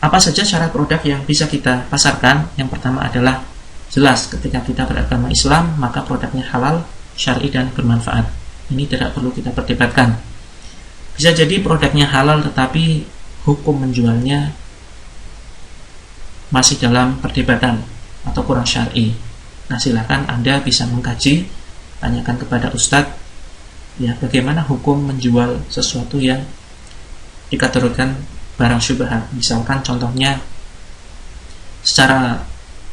Apa saja cara produk yang bisa kita pasarkan? Yang pertama adalah jelas ketika kita beragama Islam, maka produknya halal, syar'i, dan bermanfaat. Ini tidak perlu kita perdebatkan. Bisa jadi produknya halal tetapi hukum menjualnya masih dalam perdebatan atau kurang syar'i. Nah, silakan Anda bisa mengkaji, tanyakan kepada ustadz ya, bagaimana hukum menjual sesuatu yang dikategorikan barang syubhat. Misalkan contohnya secara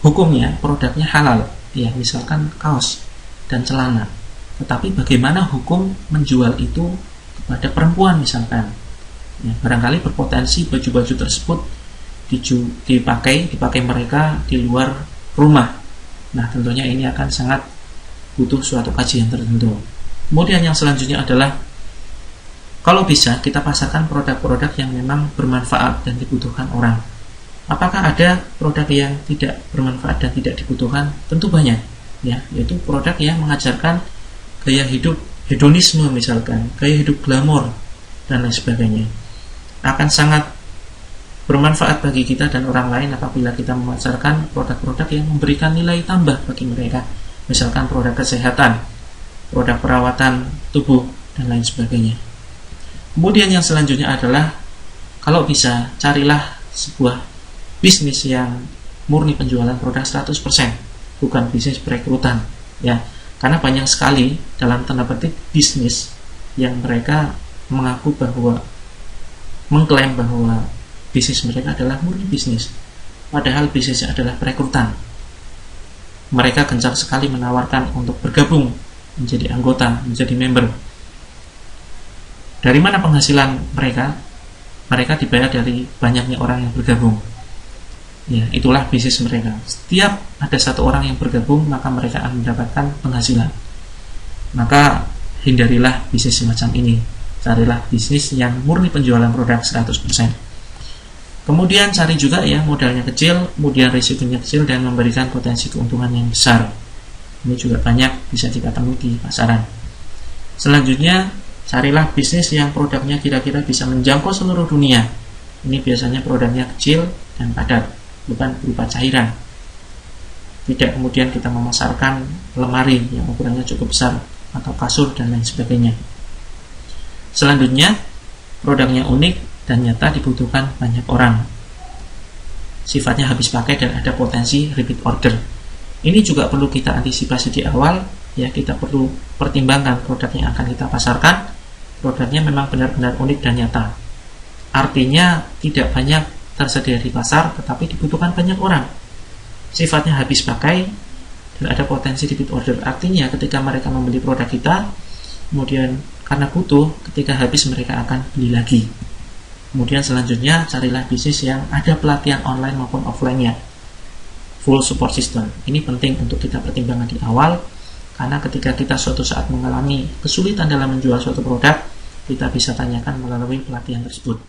hukumnya produknya halal ya, misalkan kaos dan celana, tetapi bagaimana hukum menjual itu kepada perempuan misalkan ya, barangkali berpotensi baju-baju tersebut dipakai mereka di luar rumah. Nah, tentunya ini akan sangat butuh suatu kajian tertentu. Kemudian yang selanjutnya adalah kalau bisa kita pasarkan produk-produk yang memang bermanfaat dan dibutuhkan orang. Apakah ada produk yang tidak bermanfaat dan tidak dibutuhkan? Tentu banyak ya, yaitu produk yang mengajarkan gaya hidup hedonisme misalkan, gaya hidup glamor dan lain sebagainya. Akan sangat bermanfaat bagi kita dan orang lain apabila kita memasarkan produk-produk yang memberikan nilai tambah bagi mereka. Misalkan produk kesehatan, produk perawatan tubuh dan lain sebagainya. Kemudian yang selanjutnya adalah kalau bisa carilah sebuah bisnis yang murni penjualan produk 100%, bukan bisnis perekrutan ya. Karena banyak sekali dalam tanda petik bisnis yang mereka mengaku bahwa mengklaim bahwa bisnis mereka adalah murni bisnis, padahal bisnisnya adalah perekrutan. Mereka gencar sekali menawarkan untuk bergabung menjadi anggota, menjadi member. Dari mana penghasilan mereka? Mereka dibayar dari banyaknya orang yang bergabung. Ya, itulah bisnis mereka. Setiap ada satu orang yang bergabung, maka mereka akan mendapatkan penghasilan. Maka hindarilah bisnis semacam ini. Carilah bisnis yang murni penjualan produk 100%. Kemudian cari juga ya modalnya kecil, kemudian risikonya kecil dan memberikan potensi keuntungan yang besar. Ini juga banyak bisa kita temui di pasaran. Selanjutnya, carilah bisnis yang produknya kira-kira bisa menjangkau seluruh dunia. Ini biasanya produknya kecil dan padat, bukan berupa cairan. Tidak kemudian kita memasarkan lemari yang ukurannya cukup besar atau kasur dan lain sebagainya. Selanjutnya, produknya unik dan nyata dibutuhkan banyak orang. Sifatnya habis pakai dan ada potensi repeat order. Ini juga perlu kita antisipasi di awal ya, kita perlu pertimbangkan produk yang akan kita pasarkan. Produknya memang benar-benar unik dan nyata. Artinya tidak banyak tersedia di pasar tetapi dibutuhkan banyak orang. Sifatnya habis pakai dan ada potensi repeat order. Artinya ketika mereka membeli produk kita, kemudian karena butuh, ketika habis mereka akan beli lagi. Kemudian selanjutnya carilah bisnis yang ada pelatihan online maupun offline-nya, full support system. Ini penting untuk kita pertimbangkan di awal, karena ketika kita suatu saat mengalami kesulitan dalam menjual suatu produk, kita bisa tanyakan melalui pelatihan tersebut.